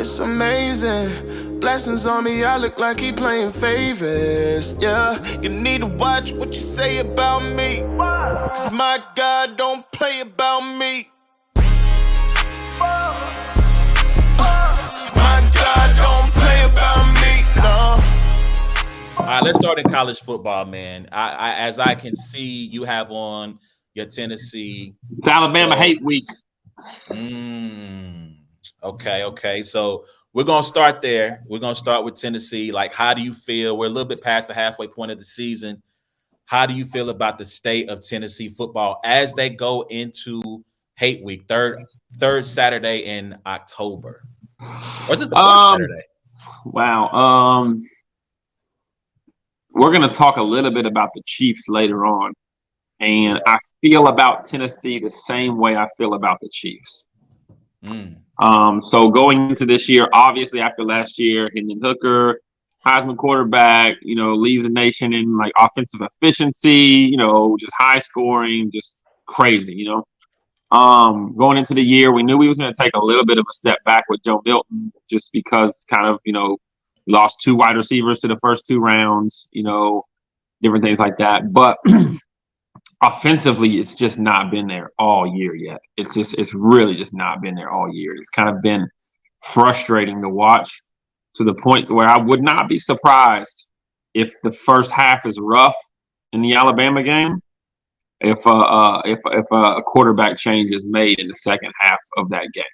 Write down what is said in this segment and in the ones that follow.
It's amazing. Blessings on me, I look like he playing favorites. Yeah, you need to watch what you say about me. Cause my God don't play about me. My God don't play about me, no. All right, let's start in college football, man. As I can see, you have on your Tennessee. It's Alabama hate week. Okay. So we're gonna start there. We're gonna start with Tennessee. Like, how do you feel? We're a little bit past the halfway point of the season. How do you feel about the state of Tennessee football as they go into hate week, third Saturday in October? Or is it the first Saturday? Wow. We're going to talk a little bit about the Chiefs later on. And I feel about Tennessee the same way I feel about the Chiefs. So going into this year, obviously after last year, Hendon Hooker, Heisman quarterback, leads the nation in like offensive efficiency, just high scoring, just crazy, Going into the year, we knew we was going to take a little bit of a step back with Joe Milton just because kind of, lost 2 wide receivers to the first 2 rounds, different things like that. But offensively, it's just not been there all year yet. It's really just not been there all year. It's kind of been frustrating to watch to the point where I would not be surprised if the first half is rough in the Alabama game. If a quarterback change is made in the second half of that game.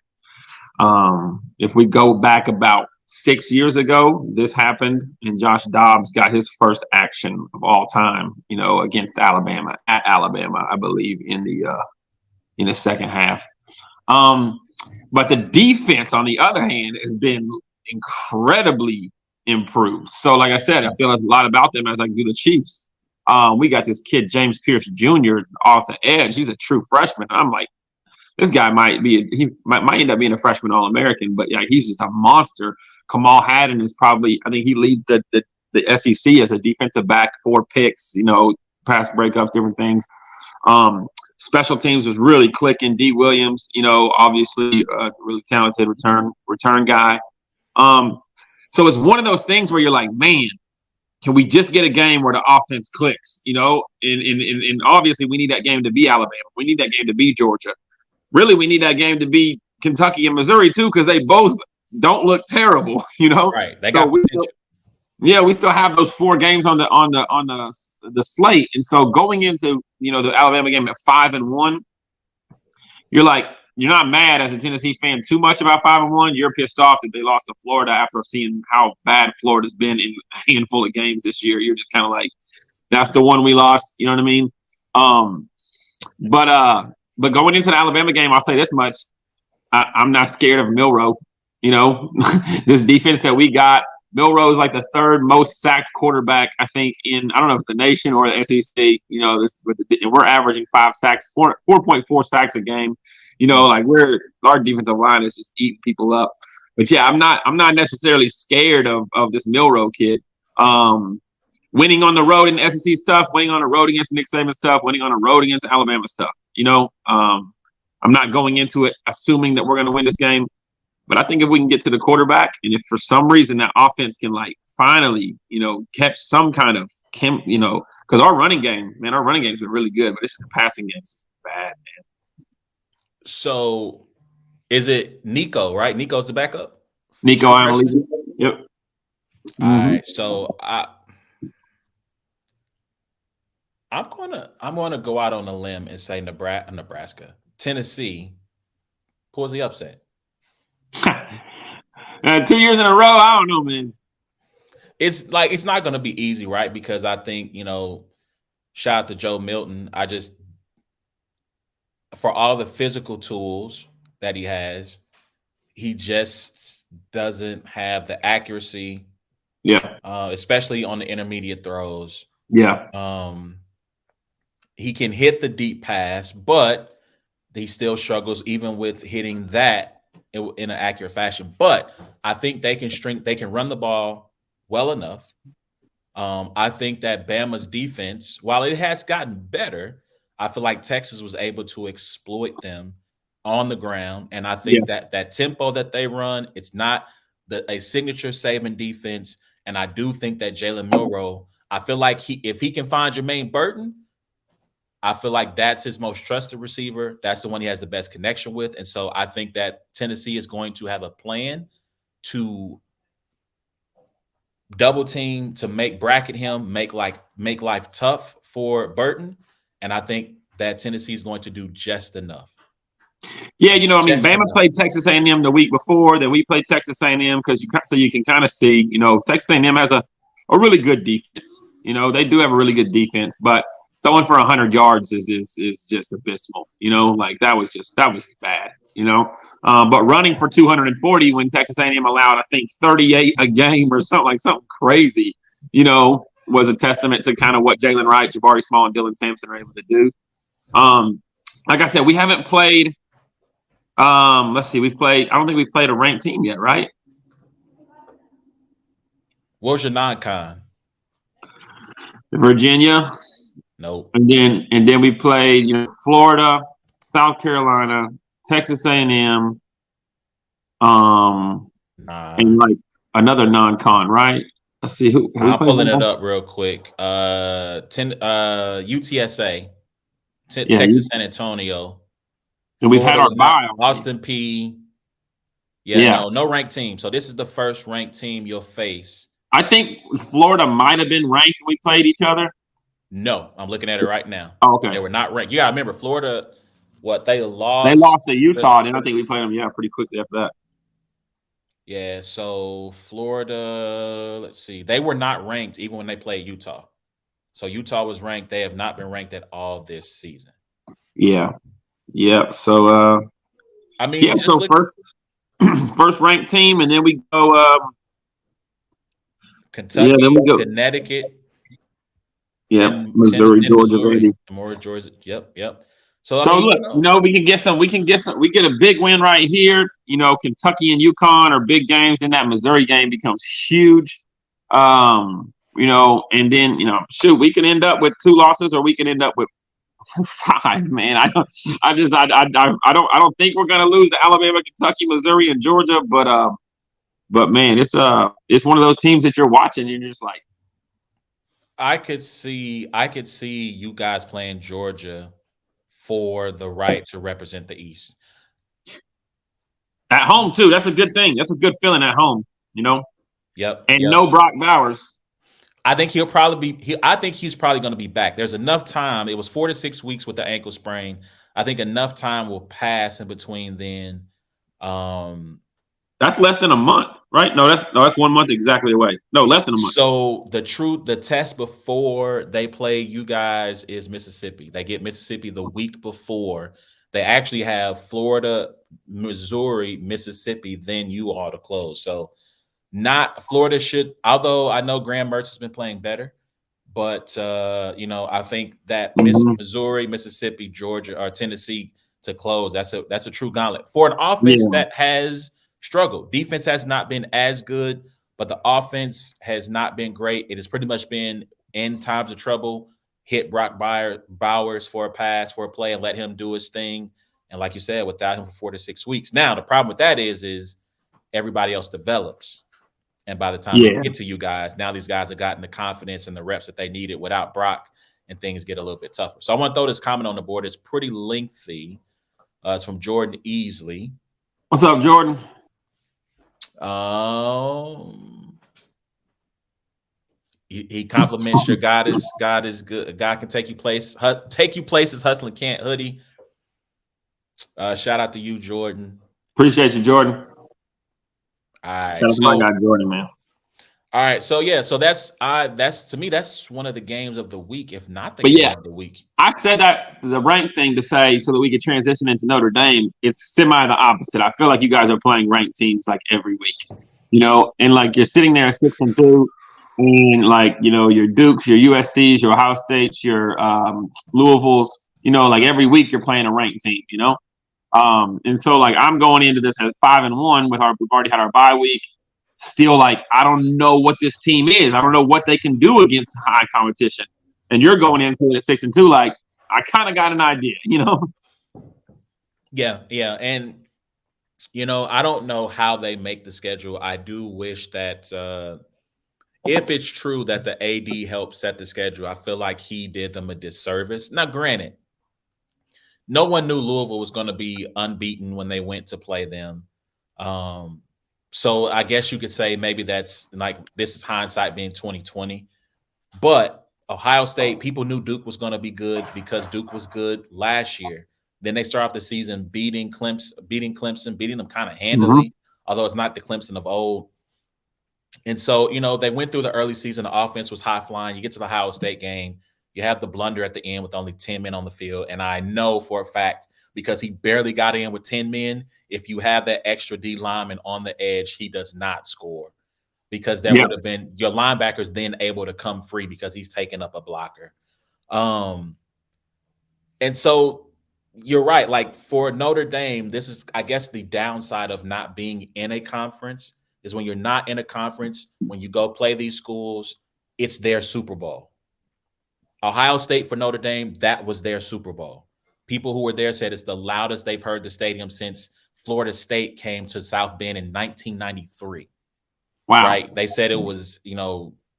If we go back about 6 years ago, this happened, and Josh Dobbs got his first action of all time, against Alabama at Alabama, I believe, in the second half. But the defense, on the other hand, has been incredibly improved. So, like I said, I feel a lot about them as I do the Chiefs. We got this kid, James Pierce Jr., off the edge. He's a true freshman. I'm like, this guy might end up being a freshman All-American, but yeah, he's just a monster. Kamal Haddon is probably, I think he leads the SEC as a defensive back, 4 picks, pass breakups, different things. Special teams was really clicking. D. Williams, obviously a really talented return guy. So it's one of those things where you're like, man, can we just get a game where the offense clicks, and obviously we need that game to be Alabama. We need that game to be Georgia. Really, we need that game to be Kentucky and Missouri too, because they both don't look terrible, Right. They got we still have those 4 games on the slate, and so going into the Alabama game at 5-1, you're like, you're not mad as a Tennessee fan too much about 5-1. You're pissed off that they lost to Florida after seeing how bad Florida's been in a handful of games this year. You're just kind of like, that's the one we lost. You know what I mean? But going into the Alabama game, I'll say this much: I'm not scared of Milroe. This defense that we got. Milroe is like the 3rd most sacked quarterback, I think, in, I don't know if it's the nation or the SEC. We're averaging 5 sacks, 4.4 sacks a game. Our defensive line is just eating people up. But yeah, I'm not necessarily scared of this Milroe kid. Winning on the road in the SEC is tough. Winning on the road against Nick Saban is tough. Winning on the road against Alabama is tough. I'm not going into it assuming that we're going to win this game. But I think if we can get to the quarterback, and if for some reason that offense can finally, catch some kind of because our running game's been really good, but it's the passing game's bad, man. So is it Nico, right? Nico's the backup? Nico Amelio. Yep. All right. So I'm gonna go out on a limb and say Nebraska. Tennessee pulls the upset. 2 years in a row, I don't know, man. It's not going to be easy, right? Because I think, shout out to Joe Milton. For all the physical tools that he has, he just doesn't have the accuracy. Yeah. Especially on the intermediate throws. Yeah. He can hit the deep pass, but he still struggles even with hitting that in an accurate fashion. But I think they can run the ball well enough. I think that Bama's defense, while it has gotten better, I feel like Texas was able to exploit them on the ground. And I think that tempo that they run, it's not a signature Saban defense, and I do think that Jalen Milroe. I feel like if he can find Jermaine Burton, I feel like that's his most trusted receiver. That's the one he has the best connection with, and so I think that Tennessee is going to have a plan to double team to bracket him, make life tough for Burton, and I think that Tennessee is going to do just enough. Yeah, Bama played Texas A&M the week before. Then we played Texas A&M so you can kind of see, Texas A&M has a really good defense. They do have a really good defense, but throwing for 100 yards is just abysmal. That was bad. But running for 240 when Texas A&M allowed, I think, 38 a game or something crazy, was a testament to kind of what Jalen Wright, Jabari Small, and Dylan Sampson are able to do. Like I said, we haven't played. Let's see. I don't think we've played a ranked team yet, right? What was your non-con? Virginia. Nope. And then we played, Florida, South Carolina, Texas A&M, and like another non-con, right? Let's see who. I'm pulling it up real quick. UTSA, Texas San Antonio. And we've had our bye. Austin P. Yeah. No ranked team. So this is the first ranked team you'll face. I think Florida might have been ranked when we played each other. No, I'm looking at it right now. Oh, okay. They were not ranked. You got to remember, Florida, they lost. They lost to Utah, and I think we played them, pretty quickly after that. Yeah, so Florida, let's see. They were not ranked even when they played Utah. So Utah was ranked. They have not been ranked at all this season. Yeah. Yeah. So, so first ranked team, and then we go Kentucky, then we go Connecticut. Yep, Missouri, Georgia. Yep. So look, we get a big win right here. Kentucky and UConn are big games, and that Missouri game becomes huge. And then we can end up with 2 losses, or we can end up with 5. Man, I don't think we're gonna lose to Alabama, Kentucky, Missouri, and Georgia. But man, it's one of those teams that you're watching, and you're just like. I could see you guys playing Georgia for the right to represent the East. At home too. That's a good thing. That's a good feeling at home, Yep. And no Brock Bowers. I think he's probably going to be back. There's enough time. It was 4 to 6 weeks with the ankle sprain. I think enough time will pass in between then. That's less than a month, right? No, that's 1 month exactly away. No, less than a month. So the test before they play you guys is Mississippi. They get Mississippi the week before. They actually have Florida, Missouri, Mississippi, then you all to close. So not Florida should, although I know Graham Mertz has been playing better, but I think that Missouri, Mississippi, Georgia, or Tennessee to close. That's a true gauntlet for an offense that has struggled. Defense has not been as good, but the offense has not been great. It has pretty much been in times of trouble, hit Brock Bowers for a pass, for a play, and let him do his thing. And like you said, without him for 4 to 6 weeks. Now, the problem with that is everybody else develops. And by the time they get to you guys, now these guys have gotten the confidence and the reps that they needed without Brock, and things get a little bit tougher. So I want to throw this comment on the board. It's pretty lengthy. It's from Jordan Easley. What's up, Jordan? He compliments your God is good. God can take you places, hustling can't hoodie. Shout out to you, Jordan. Appreciate you, Jordan. All right, shout out to my guy Jordan, man. All right, so that's to me that's one of the games of the week, if not the game of the week. I said that the ranked thing to say so that we could transition into Notre Dame. It's semi the opposite. I feel like you guys are playing ranked teams like every week, and like you're sitting there at 6-2, and like your Dukes, your USC's, your Ohio State's, your Louisville's. Like every week you're playing a ranked team. And so like I'm going into this at 5-1 we've already had our bye week. Still, like, I don't know what this team is. I don't know what they can do against high competition. And you're going into it at 6-2, like, I kind of got an idea, Yeah. And I don't know how they make the schedule. I do wish that if it's true that the AD helped set the schedule, I feel like he did them a disservice. Now, granted, no one knew Louisville was going to be unbeaten when they went to play them. So I guess you could say maybe that's like this is hindsight being 2020. But Ohio State, people knew Duke was going to be good because Duke was good last year. Then they start off the season beating Clemson, beating them kind of handily, although it's not the Clemson of old. And so, they went through the early season. The offense was high flying. You get to the Ohio State game, you have the blunder at the end with only 10 men on the field. And I know for a fact, because he barely got in with 10 men, if you have that extra D lineman on the edge, he does not score, because that would have been your linebackers then able to come free because he's taking up a blocker. And so you're right. Like for Notre Dame, this is, I guess, the downside of not being in a conference is when you're not in a conference, when you go play these schools, it's their Super Bowl. Ohio State for Notre Dame, that was their Super Bowl. People who were there said it's the loudest they've heard the stadium since Florida State came to South Bend in 1993. Wow. Right? They said it was,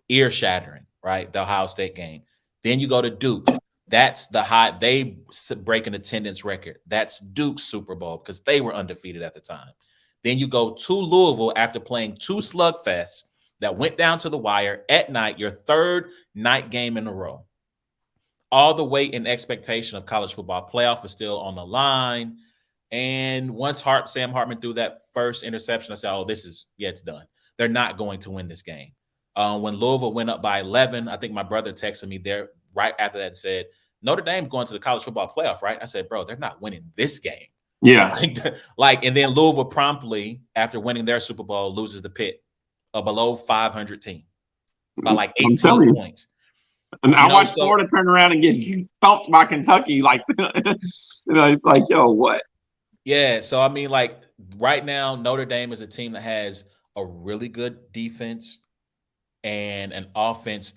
ear shattering, right? The Ohio State game. Then you go to Duke. That's they break an attendance record. That's Duke's Super Bowl because they were undefeated at the time. Then you go to Louisville after playing 2 slugfests that went down to the wire at night, your 3rd night game in a row. All the weight and expectation of college football playoff is still on the line. And once Sam Hartman threw that first interception, I said, oh, it's done. They're not going to win this game. When Louisville went up by 11, I think my brother texted me there right after that and said, Notre Dame going to the college football playoff, right? I said, bro, they're not winning this game. Yeah. And then Louisville promptly, after winning their Super Bowl, loses the Pitt, a below 500 team, by 18 points. And I watched Florida turn around and get thumped by Kentucky. It's like, yo, what? Yeah. So, right now, Notre Dame is a team that has a really good defense and an offense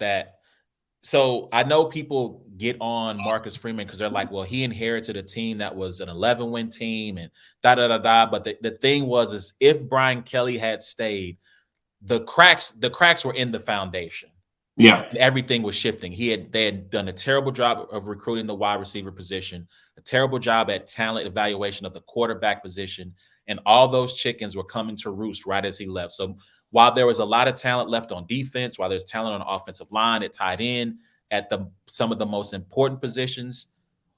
so I know people get on Marcus Freeman because they're like, well, he inherited a team that was an 11-win team and da-da-da-da. But the thing is if Brian Kelly had stayed, the cracks were in the foundation. Yeah. And everything was shifting. They had done a terrible job of recruiting the wide receiver position, a terrible job at talent evaluation of the quarterback position, and all those chickens were coming to roost right as he left. So while there was a lot of talent left on defense, while there's talent on the offensive line, it tied in at some of the most important positions,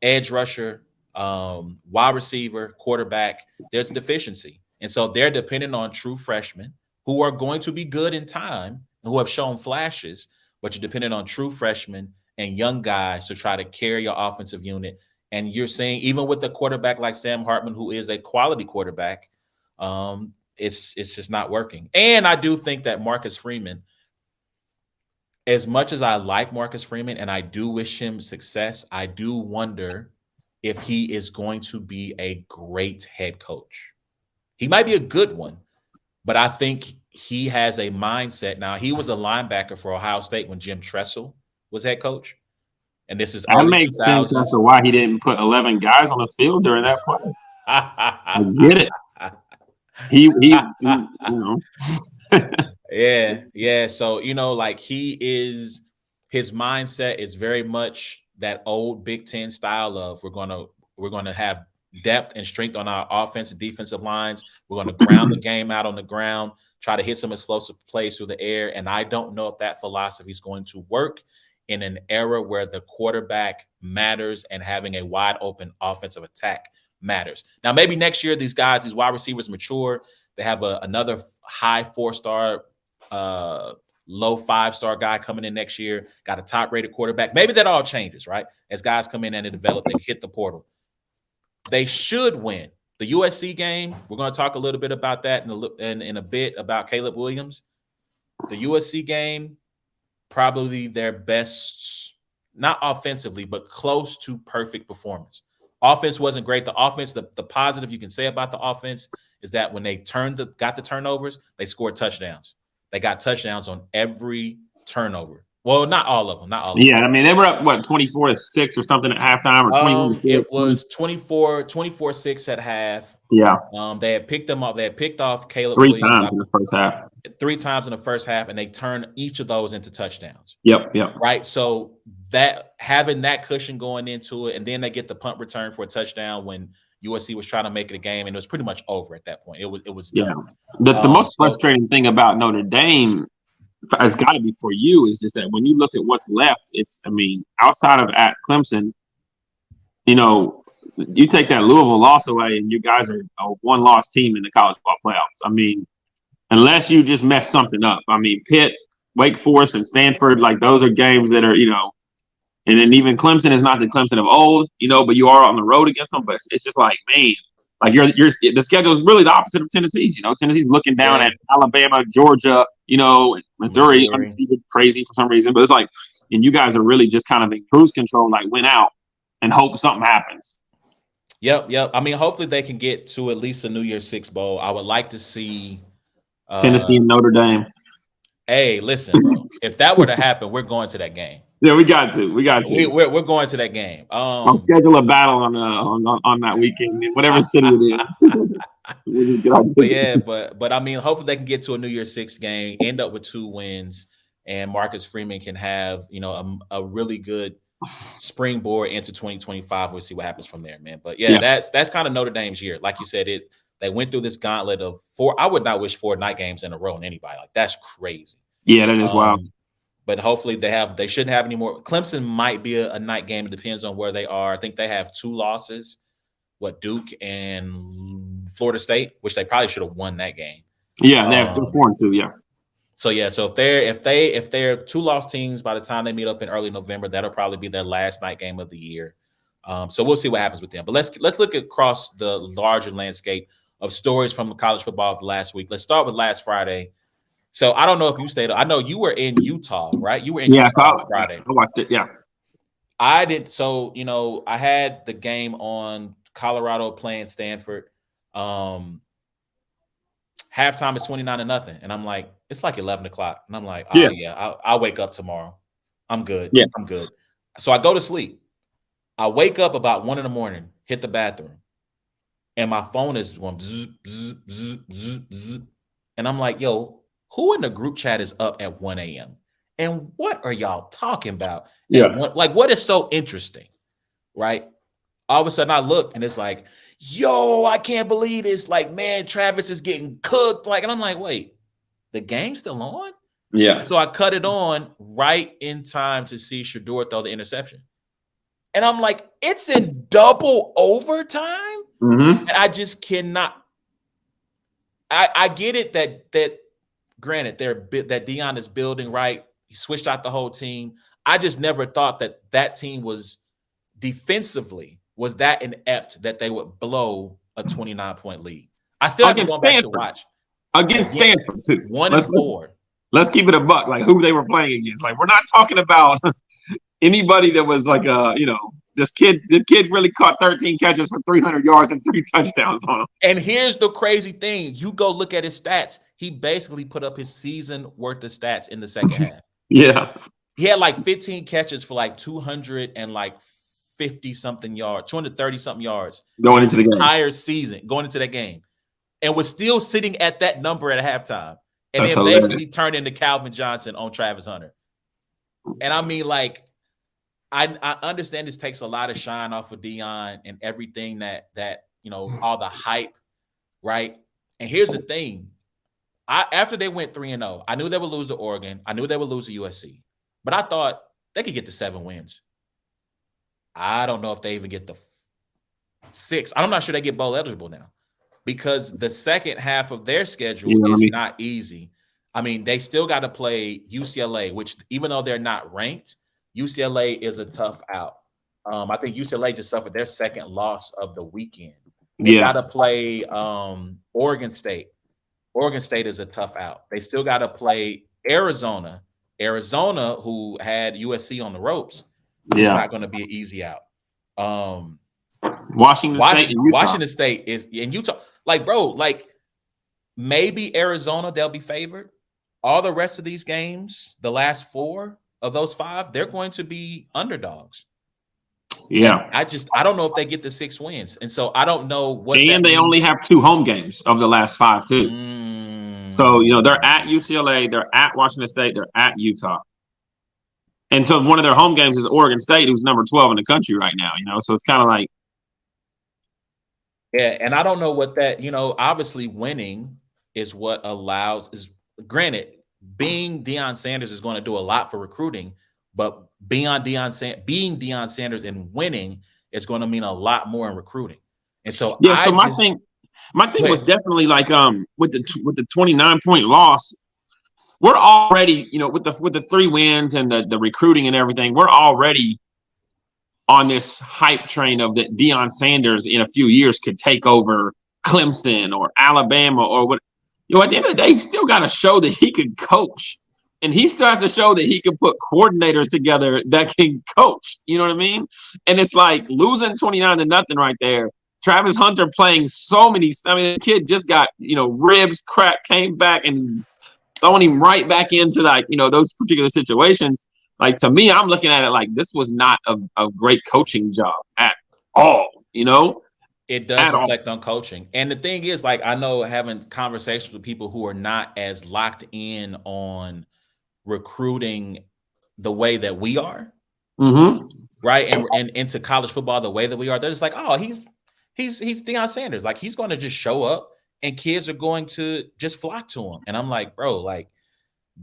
edge rusher, wide receiver, quarterback, there's a deficiency. And so they're dependent on true freshmen who are going to be good in time and who have shown flashes, but you're dependent on true freshmen and young guys to try to carry your offensive unit. And you're seeing, even with a quarterback like Sam Hartman, who is a quality quarterback, it's just not working. And I do think that Marcus Freeman, as much as I like Marcus Freeman and I do wish him success, I do wonder if he is going to be a great head coach. He might be a good one, but I think he has a mindset. Now, he was a linebacker for Ohio State when Jim Tressel was head coach. And this is that makes 2000s. Sense as to why he didn't put 11 guys on the field during that play. I get it. He Yeah. So, his mindset is very much that old Big Ten style of we're gonna have depth and strength on our offensive defensive lines. We're going to ground the game out on the ground, try to hit some explosive plays through the air. And I don't know if that philosophy is going to work in an era where the quarterback matters and having a wide open offensive attack matters. Now, maybe next year, these wide receivers mature. They have another high 4-star, low 5-star guy coming in next year, got a top rated quarterback. Maybe that all changes, right? As guys come in and develop, they hit the portal. They should win. The USC game, we're going to talk a little bit about that in a bit about Caleb Williams. The USC game, probably their best, not offensively, but close to perfect performance. Offense wasn't great. The offense, the positive you can say about the offense is that when they got the turnovers, they scored touchdowns. They got touchdowns on every turnover. Well, not all of them. Not all of them. Yeah, I mean, they were up, what, 24-6 or something at halftime, or 21-6? It was 24-6 at half. Yeah. They had picked them up. They had picked off Caleb Three Williams times in the first half. 3 times in the first half, and they turned each of those into touchdowns. Yep. Right. So that having that cushion going into it, and then they get the punt return for a touchdown when USC was trying to make it a game, and it was pretty much over at that point. It was done. The most frustrating thing about Notre Dame has got to be for you is just that when you look at what's left, outside of at Clemson, you take that Louisville loss away, and you guys are a one-loss team in the college ball playoffs. I mean, unless you just mess something up. I mean, Pitt, Wake Forest, and Stanford, like those are games that are, and then even Clemson is not the Clemson of old, but you are on the road against them. But it's just like, man, like the schedule is really the opposite of Tennessee's. Tennessee's looking down at Alabama, Georgia, Missouri. Crazy for some reason, but it's like, and you guys are really just kind of in cruise control, like win out and hope something happens. Yep. I mean, hopefully they can get to at least a New Year's Six bowl. I would like to see Tennessee and Notre Dame. Hey, listen, bro, if that were to happen, we're going to that game. Yeah, we got to. We're going to that game. I'll schedule a battle on that weekend, whatever city it is. We'll just get but I mean, hopefully they can get to a New Year's Six game, end up with 2 wins, and Marcus Freeman can have a really good springboard into 2025. We'll see what happens from there, man. But that's kind of Notre Dame's year. Like you said, they went through this gauntlet of 4. I would not wish 4 night games in a row on anybody. Like, that's crazy. Yeah, that is wild. But hopefully they shouldn't have any more. Clemson might be a night game. It depends on where they are. I think they have 2 losses. Duke and Florida State, which they probably should have won that game. Yeah, they have 4-2. Yeah. So if they're 2-loss teams by the time they meet up in early November, that'll probably be their last night game of the year. So we'll see what happens with them. But let's look across the larger landscape of stories from college football last week. Let's start with last Friday. So I don't know if you stayed. I know you were in Utah, right? You were in Utah on Friday. I watched it. Yeah, I did. So I had the game on Colorado playing Stanford. Halftime is 29-0, and I'm like, it's like 11 o'clock, and I'm like, I'll wake up tomorrow. I'm good. Yeah, I'm good. So I go to sleep. I wake up about 1 a.m, hit the bathroom, and my phone is going bzz, bzz, bzz, bzz, bzz. And I'm like, yo, who in the group chat is up at 1 a.m? And what are y'all talking about? Yeah. What is so interesting, right? All of a sudden I look, and it's like, yo, I can't believe this. Like, man, Travis is getting cooked. Like, and I'm like, wait, the game's still on? Yeah. So I cut it on right in time to see Shedeur throw the interception. And I'm like, it's in double overtime? Mm-hmm. And I just cannot. I get it that granted, that Deion is building right. He switched out the whole team. I just never thought that team was defensively was that inept that they would blow a 29-point lead. I still haven't gone back to watch. Against Stanford, too. 1-4. Let's keep it a buck, like who they were playing against. Like, we're not talking about anybody that was like, the kid really caught 13 catches for 300 yards and 3 touchdowns on him. And here's the crazy thing. You go look at his stats. He basically put up his season worth of stats in the second half. Yeah. He had like 15 catches for like 250-something yards, 230-something yards. Going into the game. Entire season, going into that game. And was still sitting at that number at halftime. And That's then hilarious. basically turned into Calvin Johnson on Travis Hunter. And I mean, like, I understand this takes a lot of shine off of Deion and everything that all the hype, right? And here's the thing. After they went 3-0, I knew they would lose to Oregon. I knew they would lose to USC. But I thought they could get to 7 wins. I don't know if they even get the 6. I'm not sure they get bowl eligible now because the second half of their schedule is not easy. I mean, they still got to play UCLA, which even though they're not ranked, UCLA is a tough out. I think UCLA just suffered their second loss of the weekend. They got to play Oregon State. Oregon State is a tough out. They still got to play Arizona. Arizona, who had USC on the ropes, is not going to be an easy out. Washington State is in Utah. Like, bro, like maybe Arizona, they'll be favored. All the rest of these games, the last 4, of those 5, they're going to be underdogs. Yeah. And I don't know if they get the 6 wins. And so I don't know what that And they only means. have 2 home games of the last 5 too. So, they're at UCLA, they're at Washington State, they're at Utah. And so one of their home games is Oregon State, who's number 12 in the country right now, so it's kind of like. Yeah, and I don't know what that, obviously winning is what is granted, being Deion Sanders is going to do a lot for recruiting, but being Deion Sanders and winning is going to mean a lot more in recruiting. And so my thing was definitely like with the 29-point loss, we're already, with the 3 wins and the recruiting and everything, we're already on this hype train of that Deion Sanders in a few years could take over Clemson or Alabama or what. At the end of the day, he still got to show that he can coach. And he starts to show that he can put coordinators together that can coach. You know what I mean? And it's like losing 29-0 right there. Travis Hunter playing so many. I mean, the kid just got, ribs cracked, came back and throwing him right back into those particular situations. Like, to me, I'm looking at it like this was not a great coaching job at all, It does reflect on coaching. And the thing is, like, I know having conversations with people who are not as locked in on recruiting the way that we are, right? And into college football the way that we are, they're just like, oh, he's Deion Sanders. Like, he's going to just show up and kids are going to just flock to him. And I'm like, bro, like,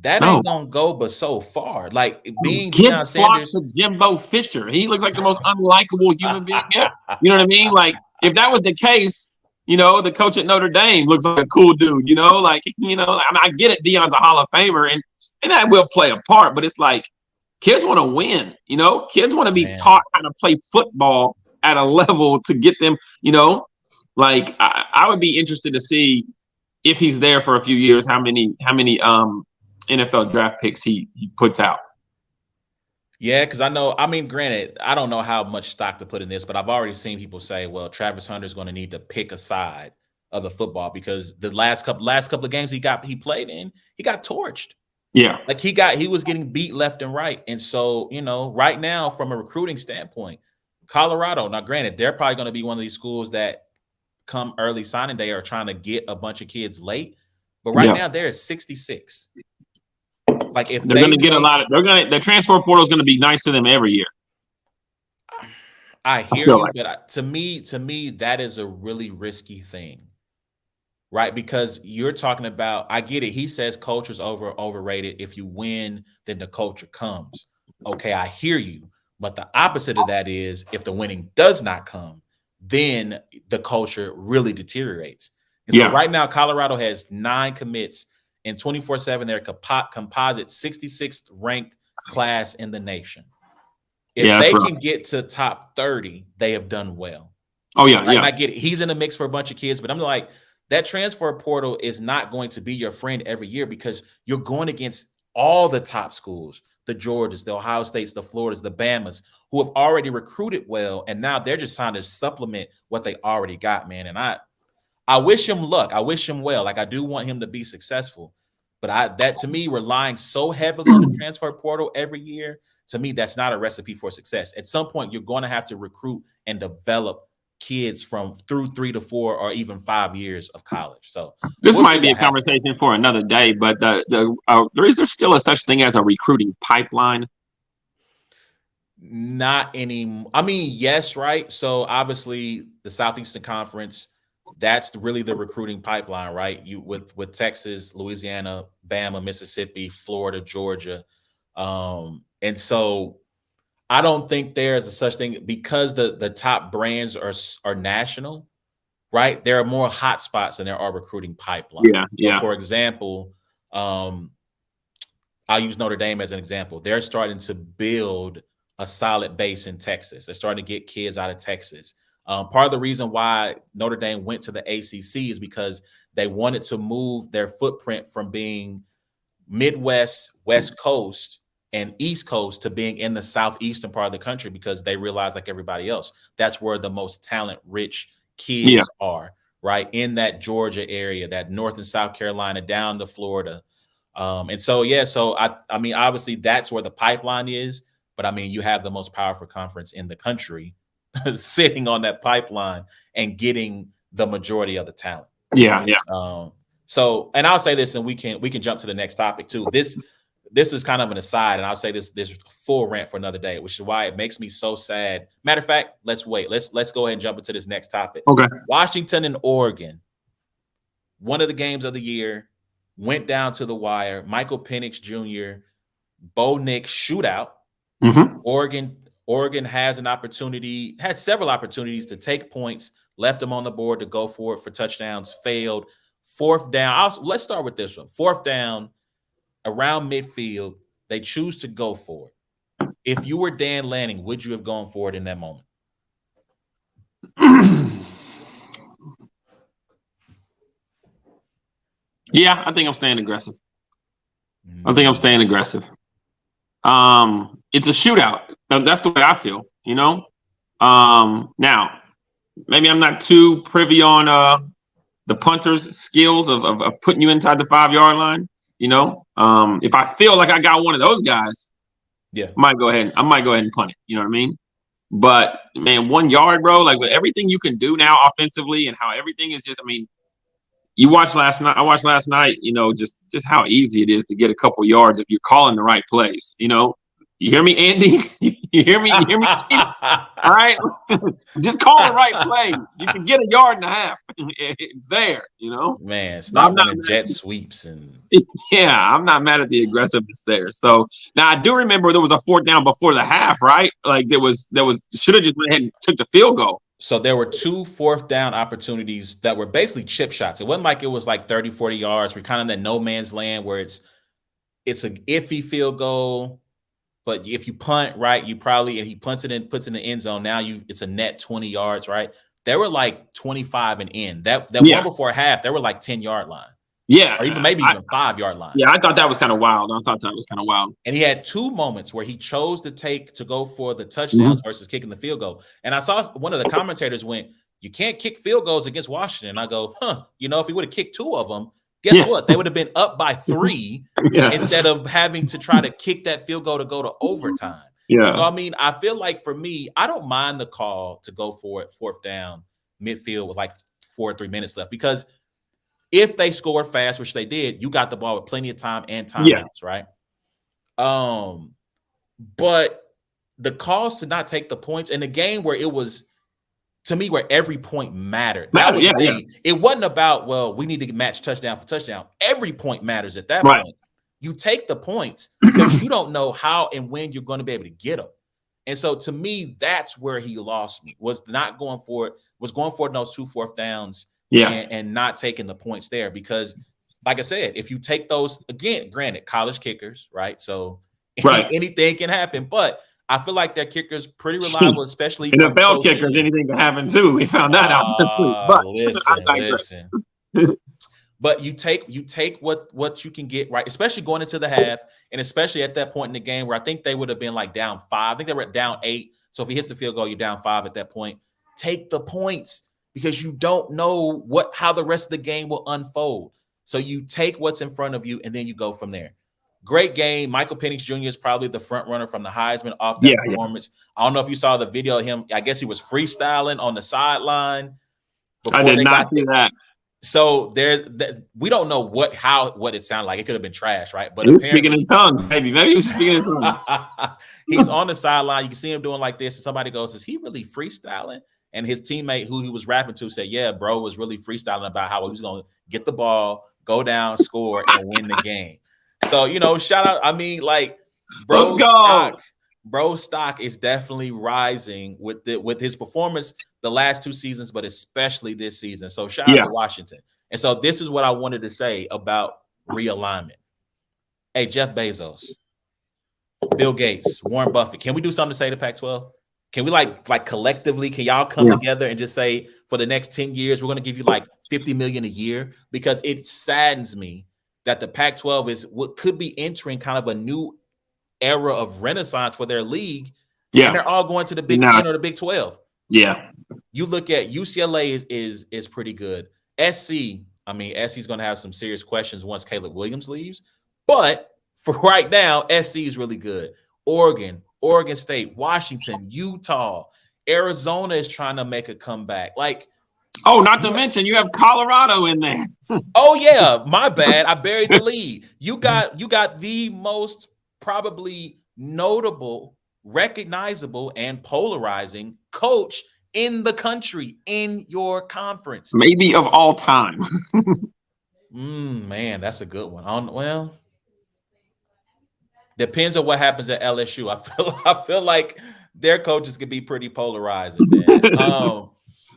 that ain't gonna go but so far. Like, being Deion Sanders to Jimbo Fisher. He looks like the most unlikable human being ever. You know what I mean? Like, if that was the case, the coach at Notre Dame looks like a cool dude, I get it, Deion's a Hall of Famer and that will play a part, but it's like kids want to win, kids want to be taught how to play football at a level to get them, like I would be interested to see if he's there for a few years, how many NFL draft picks he puts out. Yeah, because granted, I don't know how much stock to put in this, but I've already seen people say, well, Travis Hunter is going to need to pick a side of the football because the last couple of games he played in, he got torched. Yeah. Like he was getting beat left and right. And so, right now from a recruiting standpoint, Colorado, now granted, they're probably going to be one of these schools that come early signing day are trying to get a bunch of kids late. But right now they're at 66. Like, if they're going to get the transfer portal is going to be nice to them every year. I hear you, but to me, that is a really risky thing, right? Because you're talking about, I get it. He says culture's overrated. If you win, then the culture comes. Okay, I hear you. But the opposite of that is if the winning does not come, then the culture really deteriorates. And so right now, Colorado has 9 commits. And 24/7, they're a composite 66th ranked class in the nation. If they can get to top 30, they have done well. Oh, yeah, I get it. He's in the mix for a bunch of kids, but I'm like, that transfer portal is not going to be your friend every year because you're going against all the top schools, the Georgias, the Ohio States, the Floridas, the Bamas, who have already recruited well, and now they're just trying to supplement what they already got, man. And I wish him luck. I wish him well. Like, I do want him to be successful. But that to me, relying so heavily on the transfer portal every year, to me, that's not a recipe for success. At some point, you're going to have to recruit and develop kids through 3 to 4 or even 5 years of college. So this might be a conversation for another day. But is there still a such thing as a recruiting pipeline? Not any. I mean, yes, right. So obviously, the Southeastern Conference. That's really the recruiting pipeline, right? You with Texas, Louisiana, Bama, Mississippi, Florida, Georgia. And so I don't think there's a such thing because the top brands are national, right? There are more hot spots than there are recruiting pipelines. Yeah. So for example, I'll use Notre Dame as an example. They're starting to build a solid base in Texas. They're starting to get kids out of Texas. Part of the reason why Notre Dame went to the ACC is because they wanted to move their footprint from being Midwest, West Coast, and East Coast to being in the southeastern part of the country because they realized, like everybody else, that's where the most talent-rich kids are, right? In that Georgia area, that North and South Carolina, down to Florida. And so, yeah, so I mean, obviously that's where the pipeline is, but I mean, you have the most powerful conference in the country sitting on that pipeline and getting the majority of the talent. Yeah. So, and I'll say this, and we can jump to the next topic too. This is kind of an aside, and I'll say this full rant for another day, which is why it makes me so sad. Matter of fact, let's wait. Let's go ahead and jump into this next topic. Okay. Washington and Oregon, one of the games of the year, went down to the wire. Michael Penix Jr., Bo Nix shootout. Mm-hmm. Oregon has several opportunities to take points, left them on the board to go for it for touchdowns, failed. Fourth down. Let's start with this one. Fourth down, around midfield, they choose to go for it. If you were Dan Lanning, would you have gone for it in that moment? Yeah, I think I'm staying aggressive. It's a shootout. That's the way I feel, Now, maybe I'm not too privy on the punter's skills of putting you inside the 5-yard line. If I feel like I got one of those guys, yeah, I might go ahead and punt it. You know what I mean? But man, 1 yard, bro, like with everything you can do now offensively and how everything is just, I mean, I watched last night, just how easy it is to get a couple yards if you're calling the right plays. You hear me, Andy? You hear me? All right, just call the right plays. You can get 1.5 yards. It's there. Man, stop running jet sweeps and. Yeah, I'm not mad at the aggressiveness there. So now I do remember there was a fourth down before the half, right? Like there was should have just went ahead and took the field goal. So there were 2 fourth down opportunities that were basically chip shots. It wasn't like it was like 30, 40 yards. We're kind of in that no man's land where it's an iffy field goal. But if you punt, right, and he punts it in, puts it in the end zone. Now it's a net 20 yards, right? They were like 25 and in. That one before half, they were like 10-yard line. Yeah. Or even 5-yard line. Yeah, I thought that was kind of wild. And he had 2 moments where he chose to go for the touchdowns versus kicking the field goal. And I saw one of the commentators went, "You can't kick field goals against Washington." I go, if he would have kicked 2 of them, guess what? They would have been up by 3 instead of having to try to kick that field goal to go to overtime. Yeah. So, I mean, I feel like for me, I don't mind the call to go for it fourth down midfield with like 4 or 3 minutes left, because if they score fast, which they did, you got the ball with plenty of time and timeouts, right? But the calls to not take the points in a game where it was, to me, where every point mattered. It wasn't about, well, we need to match touchdown for touchdown. Every point matters at that point. You take the points because you don't know how and when you're going to be able to get them. And so to me, that's where he lost me, was not going for it, was going for those 2 fourth downs and not taking the points there. Because like I said, if you take those, again, granted, college kickers, right? So anything can happen, but I feel like their kicker's pretty reliable, especially NFL kickers. Anything can happen too. We found that out this week. But listen. But you take what you can get, right? Especially going into the half, and especially at that point in the game where I think they would have been like down 5. I think they were down 8. So if he hits the field goal, you're down 5 at that point. Take the points, because you don't know how the rest of the game will unfold. So you take what's in front of you, and then you go from there. Great game. Michael Penix Jr. is probably the front runner from the Heisman off that performance. I don't know if you saw the video of him. I guess he was freestyling on the sideline. I did not see that. So we don't know what it sounded like. It could have been trash, right? But he was speaking in tongues, maybe he was speaking in tongues. He's on the sideline. You can see him doing like this. And somebody goes, "Is he really freestyling?" And his teammate who he was rapping to said, "Yeah, bro was really freestyling about how he was going to get the ball, go down, score, and win the game." So, shout out. I mean, like, bro stock is definitely rising with his performance the last 2 seasons, but especially this season. So shout out to Washington. And so this is what I wanted to say about realignment. Hey, Jeff Bezos, Bill Gates, Warren Buffett, can we do something to say to Pac-12? Can we like collectively, can y'all come together and just say, for the next 10 years, we're going to give you like $50 million a year? Because it saddens me that the Pac-12 is what could be entering kind of a new era of renaissance for their league. And they're all going to the Big 10 or the Big 12. Yeah. You look at UCLA is pretty good. SC is going to have some serious questions once Caleb Williams leaves. But for right now, SC is really good. Oregon State, Washington, Utah, Arizona is trying to make a comeback. Like, oh, not to mention you have Colorado in there. oh yeah, my bad. I buried the lead. You got the most probably notable, recognizable, and polarizing coach in the country in your conference. Maybe of all time. Man, that's a good one. Well, depends on what happens at LSU. I feel like their coaches could be pretty polarizing, man.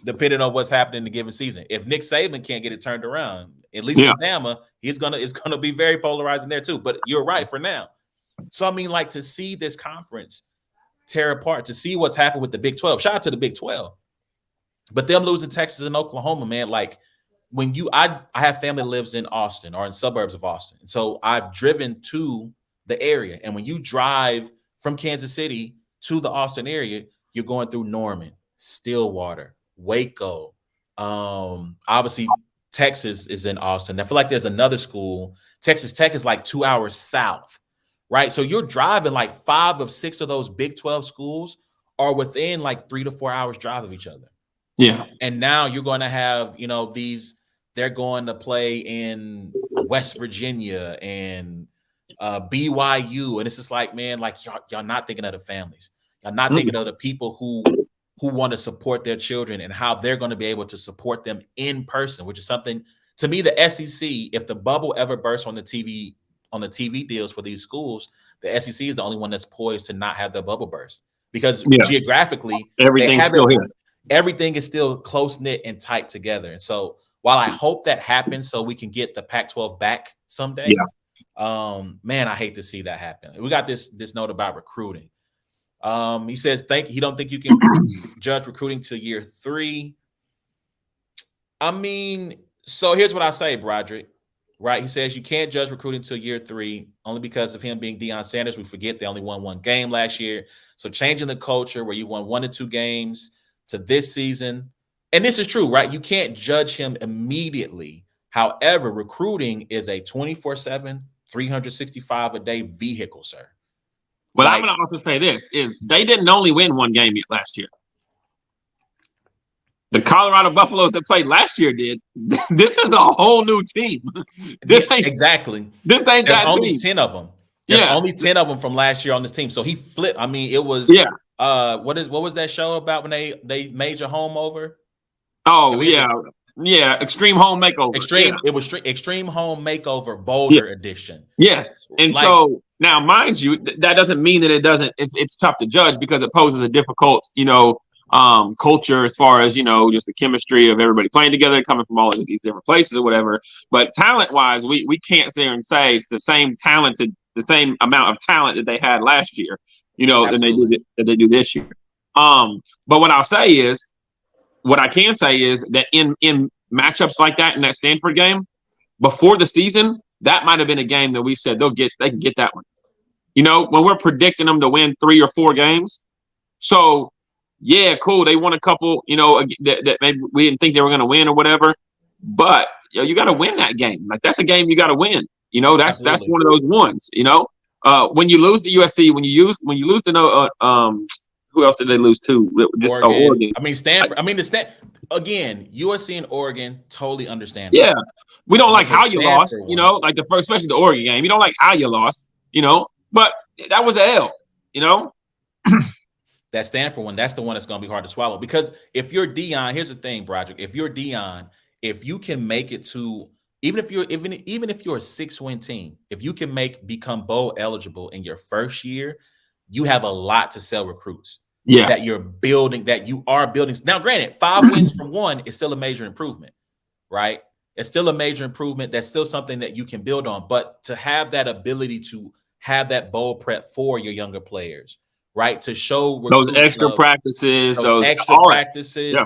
Depending on what's happening in the given season. If Nick Saban can't get it turned around, at least with Bama, it's gonna be very polarizing there too. But you're right for now. So I mean, like, to see this conference tear apart, to see what's happened with the Big 12. Shout out to the Big 12. But them losing Texas and Oklahoma, man, like when I have family that lives in Austin or in suburbs of Austin. And so I've driven to the area. And when you drive from Kansas City to the Austin area, you're going through Norman, Stillwater, Waco. Obviously, Texas is in Austin. I feel like there's another school. Texas Tech is like 2 hours south, right? So you're driving like 5 of 6 of those Big 12 schools are within like 3 to 4 hours drive of each other. Yeah. And now you're going to have, they're going to play in West Virginia and BYU. And it's just like, man, like y'all not thinking of the families. Y'all not thinking of the people who want to support their children and how they're going to be able to support them in person, which is something, to me, the SEC, if the bubble ever bursts on the TV deals for these schools, the SEC is the only one that's poised to not have the bubble burst, because geographically, everything's still here. Everything is still close-knit and tight together. And so while I hope that happens so we can get the Pac-12 back someday, man, I hate to see that happen. We got this note about recruiting. He says he don't think you can judge recruiting till year 3. I mean, so here's what I say, Broderick, right? He says you can't judge recruiting till year 3 only because of him being Deion Sanders. We forget they only won 1 game last year. So changing the culture where you won 1 or 2 games to this season. And this is true, right? You can't judge him immediately. However, recruiting is a 24/7, 365 a day vehicle, sir. Well, I'm going to also say this, is they didn't only win 1 game last year. The Colorado Buffaloes that played last year did. This is a whole new team. This ain't There's that only team. 10 of them. There's only 10 of them from last year on this team. So he flipped. I mean, it was what was that show about when they made your home over? Oh, Extreme Home Makeover. It was Extreme Home Makeover Boulder edition. Yeah. And so now, mind you, that doesn't mean that it's tough to judge, because it poses a difficult, culture as far as, just the chemistry of everybody playing together, coming from all of these different places or whatever. But talent wise, we can't sit here and say it's the same amount of talent that they had last year, that they do this year. But what I can say is that in matchups like that, in that Stanford game before the season, that might have been a game that we said they can get that one. When we're predicting them to win 3 or 4 games. So yeah, cool. They won a couple, that maybe we didn't think they were going to win or whatever. But you got to win that game. Like, that's a game you got to win. That's one of those ones. When you lose to USC, when you lose to who else did they lose to? Just Oregon. I mean, Stanford. Again, USC and Oregon, totally understand. Yeah, we don't like how you lost. Like the first, especially the Oregon game. You don't like how you lost. But that was an L. That Stanford one, that's the one that's going to be hard to swallow, because if you're Deion, here's the thing, Broderick. If you're Deion, if you can make it to even if you're a 6-win team, if you can become bowl eligible in your first year, you have a lot to sell recruits. Yeah, that you are building. Now, granted, 5 wins from 1 is still a major improvement, right? It's still a major improvement. That's still something that you can build on. But to have that ability to have that bowl prep for your younger players, right? To show those extra practices,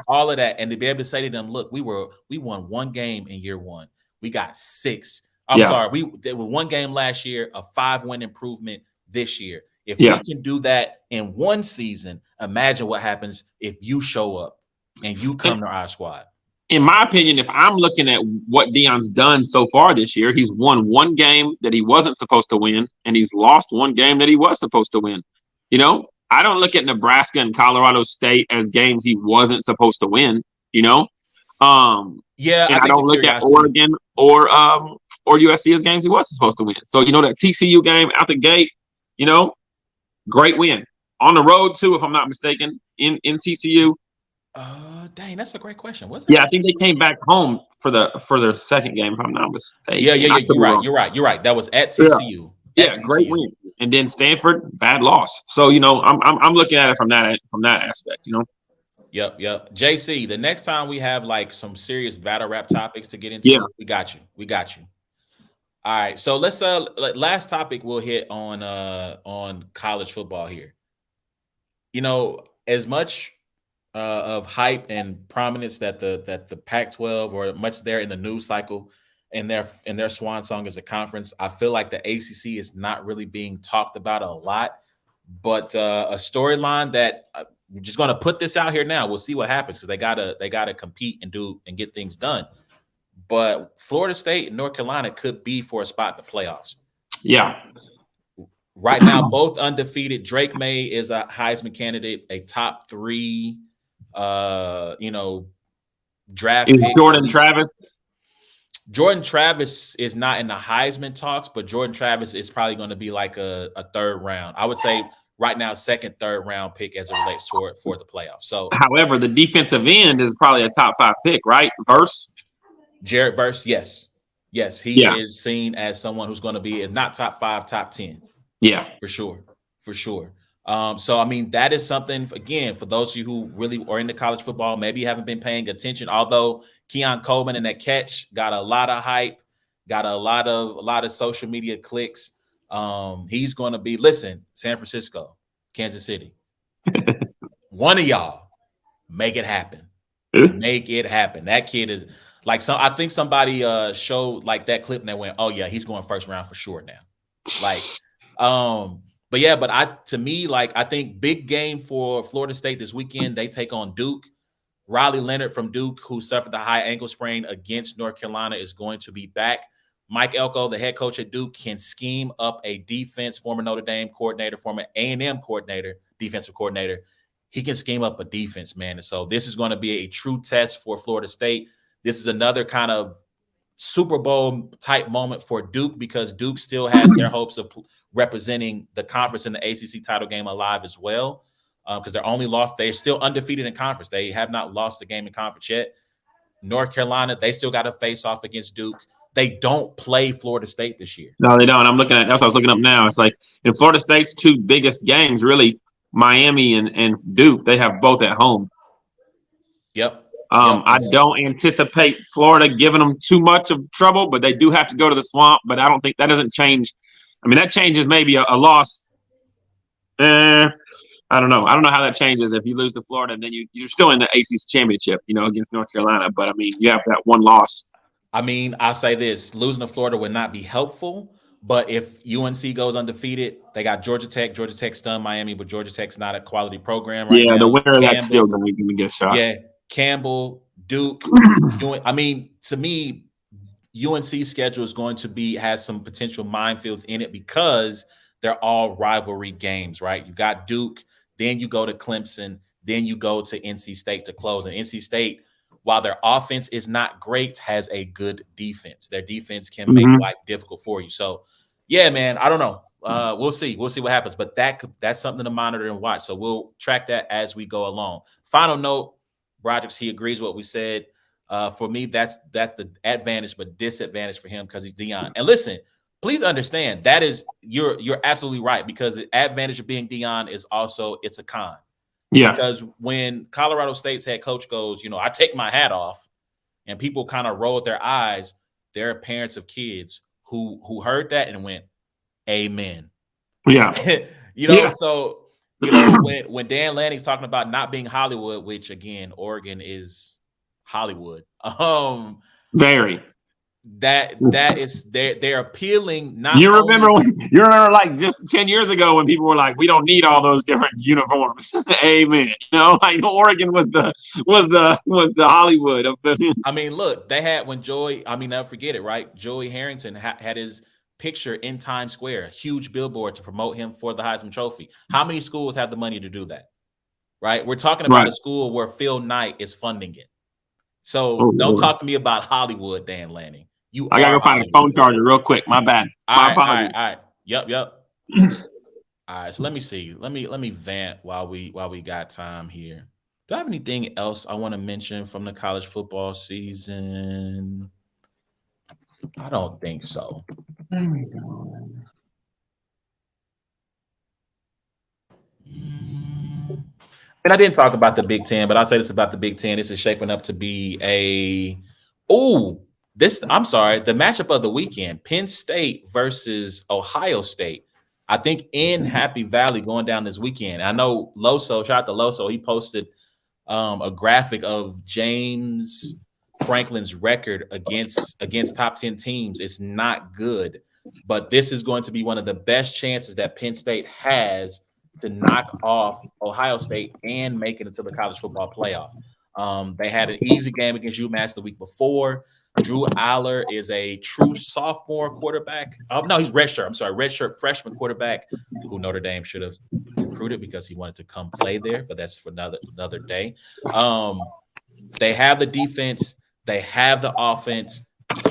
all of that, and to be able to say to them, look, we won 1 game in year 1. We got 6. There were 1 game last year, a 5-win improvement this year. If we can do that in 1 season, imagine what happens if you show up and you come to our squad. in my opinion, if I'm looking at what Deion's done so far this year, he's won one game that he wasn't supposed to win, and he's lost one game that he was supposed to win. You know, I don't look at Nebraska and Colorado State as games he wasn't supposed to win. You know, Yeah, and I I think the don't look at curiosity. Oregon or USC as games he was supposed to win. So you know that TCU game out the gate, you know, great win on the road too, if I'm not mistaken, in TCU. Dang, that's a great question. Was that Yeah, I at think they TCU? came back home for their second game, if I'm not Yeah, mistaken. I could You're be right. wrong. You're right. That was at Yeah, TCU. At yeah, great TCU. win. And then Stanford, bad loss. So you know, I'm looking at it from that aspect. You know. Yep. JC, the next time we have like some serious battle rap topics to get Yeah, into, we got you. All right. So let's last topic we'll hit on college football here. You know, as much of hype and prominence that the Pac-12 or much there in the news cycle and their swan song as a conference, I feel like the ACC is not really being talked about a lot. But a storyline that we're just going to put this out here now. We'll see what happens because they gotta compete and get things done. But Florida State and North Carolina could be for a spot in the playoffs. yeah. Right now, both undefeated. Drake May is a Heisman candidate, a top 3, draft Is pick. At Jordan least Travis? Jordan Travis is not in the Heisman talks, but Jordan Travis is probably going to be like a third round. I would say right now, second, third round pick as it relates toward for the playoffs. So However, the defensive end is probably a top 5 pick, right? Verse. Jared Verse, yes, Yeah, he is seen as someone who's going to be if not top 5, top 10. yeah. For sure. So I mean, that is something again for those of you who really are into college football. Maybe you haven't been paying attention. Although Keon Coleman and that catch got a lot of hype, got a lot of social media clicks. He's going to be San Francisco, Kansas City. One of y'all make it happen. Make it happen. That kid is like I think somebody showed like that clip and they went, "Oh yeah, he's going first round for sure now." But I think big game for Florida State this weekend. They take on Duke. Riley Leonard from Duke, who suffered the high ankle sprain against North Carolina, is going to be back. Mike Elko, the head coach at Duke, can scheme up a defense. Former Notre Dame coordinator, former A&M coordinator, defensive coordinator. He can scheme up a defense, man. And so this is going to be a true test for Florida State. This is another kind of Super Bowl type moment for Duke because Duke still has their hopes of representing the conference in the ACC title game alive as well. Because they're still undefeated in conference. They have not lost a game in conference yet. North Carolina, they still got to face off against Duke. They don't play Florida State this year. No, they don't. That's what I was looking up now. It's like in Florida State's 2 biggest games, really, Miami and Duke, they have both at home. Yep. I don't anticipate Florida giving them too much of trouble, but they do have to go to the Swamp. But I don't think that doesn't change. I mean, that changes maybe a loss. I don't know. I don't know how that changes if you lose to Florida and then you're still in the ACC championship, against North Carolina. But I mean, you have that one loss. I mean, I'll say this: losing to Florida would not be helpful. But if UNC goes undefeated, they got Georgia Tech. Georgia Tech stunned Miami, but Georgia Tech's not a quality program right now. Yeah, the winner of that's still going to get a shot. Yeah, Campbell, Duke. I mean, to me, UNC's schedule is going to has some potential minefields in it because they're all rivalry games, right? You got Duke, then you go to Clemson, then you go to NC State to close. And NC State, while their offense is not great, has a good defense. Their defense can make life difficult for you. So, yeah, man, I don't know. We'll see. We'll see what happens. But that's something to monitor and watch. So we'll track that as we go along. Final note, Broderick, he agrees with what we said. For me, that's the advantage, but disadvantage for him because he's Deion. And listen, please understand that is you're absolutely right because the advantage of being Deion is also it's a con. Yeah. Because when Colorado State's head coach goes, I take my hat off, and people kind of rolled their eyes, there are parents of kids who heard that and went, "Amen." Yeah. So when Dan Lanning's talking about not being Hollywood, which again, Oregon is Hollywood. Very. that is they're appealing. Not You only remember like just 10 years ago when people were like, we don't need all those different uniforms. Amen. You know, like Oregon was the Hollywood of the. I mean, look, they had when Joey. I mean, never forget it, right? Joey Harrington had his picture in Times Square, a huge billboard to promote him for the Heisman Trophy. How many schools have the money to do that? Right? We're talking about a school where Phil Knight is funding it. So don't talk to me about Hollywood, Dan Lanning. I gotta go find a phone charger real quick. My bad. All right. Yep. All right. So let me see. Let me vent while we got time here. Do I have anything else I want to mention from the college football season? I don't think so. There we go. And I didn't talk about the Big Ten, but I'll say this about the Big Ten. This is shaping up to be the matchup of the weekend, Penn State versus Ohio State. I think in Happy Valley going down this weekend. I know Loso, shout out to Loso, he posted a graphic of James Franklin's record against top 10 teams. It's not good, but this is going to be one of the best chances that Penn State has to knock off Ohio State and make it into the college football playoff. They had an easy game against UMass the week before. Drew Aller is a true sophomore quarterback. No, he's redshirt. I'm sorry, redshirt freshman quarterback who Notre Dame should have recruited because he wanted to come play there, but that's for another day. They have the defense. They have the offense.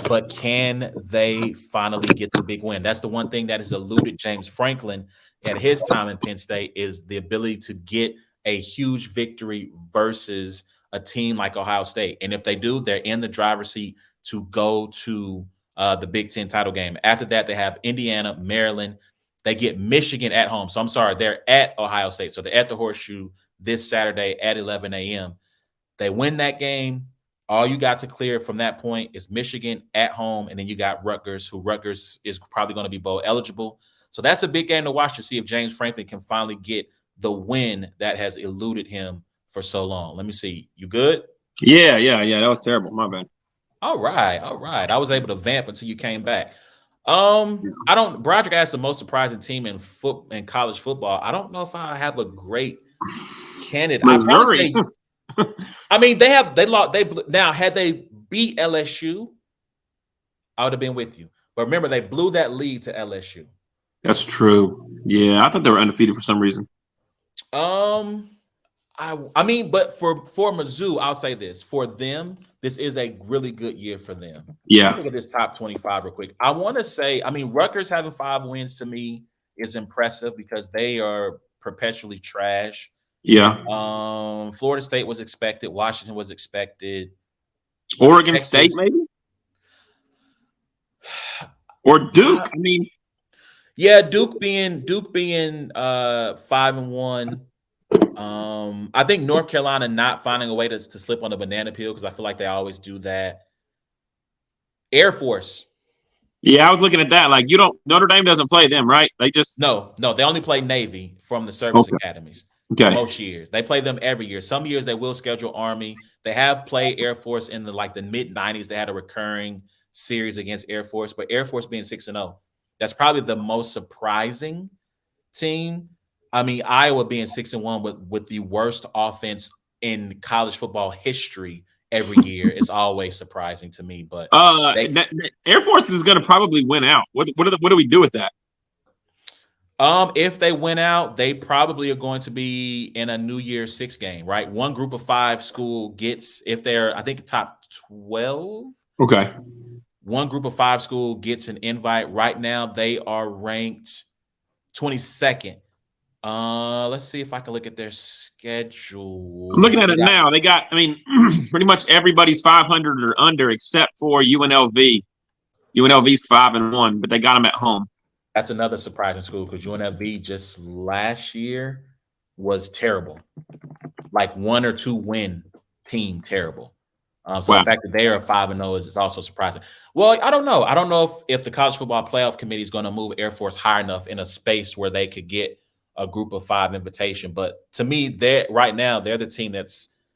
But can they finally get the big win? That's the one thing that has eluded James Franklin at his time in Penn State is the ability to get a huge victory versus a team like Ohio State. And if they do, they're in the driver's seat to go to the Big Ten title game. After that, they have Indiana, Maryland. They get Michigan at home. So I'm sorry, they're at Ohio State. So they're at the Horseshoe this Saturday at 11 a.m. They win that game. All you got to clear from that point is Michigan at home, and then you got Rutgers is probably going to be bowl eligible. So that's a big game to watch to see if James Franklin can finally get the win that has eluded him for so long. Let me see. You good? Yeah. That was terrible. My bad. All right. I was able to vamp until you came back. Broderick asked the most surprising team in college football. I don't know if I have a great candidate. Missouri. I mean, now had they beat LSU, I would have been with you. But remember, they blew that lead to LSU. That's true. Yeah, I thought they were undefeated for some reason. I mean, but for Mizzou, I'll say this. For them, this is a really good year for them. Yeah. Look at this top 25 real quick. I want to say, I mean, Rutgers having 5 wins to me is impressive because they are perpetually trash. Yeah. Florida State was expected. Washington was expected. Oregon State, maybe? Or Duke. I mean, yeah, Duke being 5-1. I think North Carolina not finding a way to slip on the banana peel because I feel like they always do that. Air Force. Yeah, I was looking at that. Like, Notre Dame doesn't play them, right? They just no, they only play Navy from the service academies. Okay. Most years. They play them every year. Some years they will schedule Army. They have played Air Force in the mid-90s. They had a recurring series against Air Force, but Air Force being 6-0, that's probably the most surprising team. I mean, Iowa being 6-1 with the worst offense in college football history every year is always surprising to me. But Air Force is going to probably win out. What do we do with that? If they win out, they probably are going to be in a New Year's 6 game, right? One group of 5 school gets, if they're, I think, top 12. Okay. One group of 5 school gets an invite. Right now, they are ranked 22nd. Let's see if I can look at their schedule. I'm looking at it now. They got, I mean, pretty much everybody's 500 or under except for UNLV. UNLV's 5-1, but they got them at home. That's another surprising school because UNLV just last year was terrible. Like 1 or 2 win team, terrible. So the fact that they are 5-0 is also surprising. Well, I don't know. I don't know if the College Football Playoff Committee is going to move Air Force high enough in a space where they could get a group of 5 invitation. But to me, they're the team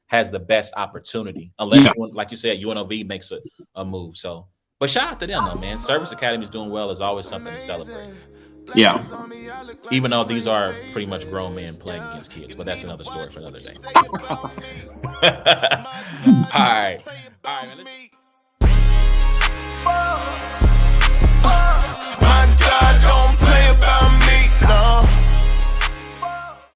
has the best opportunity, unless, like you said, UNLV makes a move. So, But shout out to them, though, man. Service Academy is doing well. Is always something to celebrate. Yeah. Even though these are pretty much grown men playing against kids, but that's another story for another day. All right.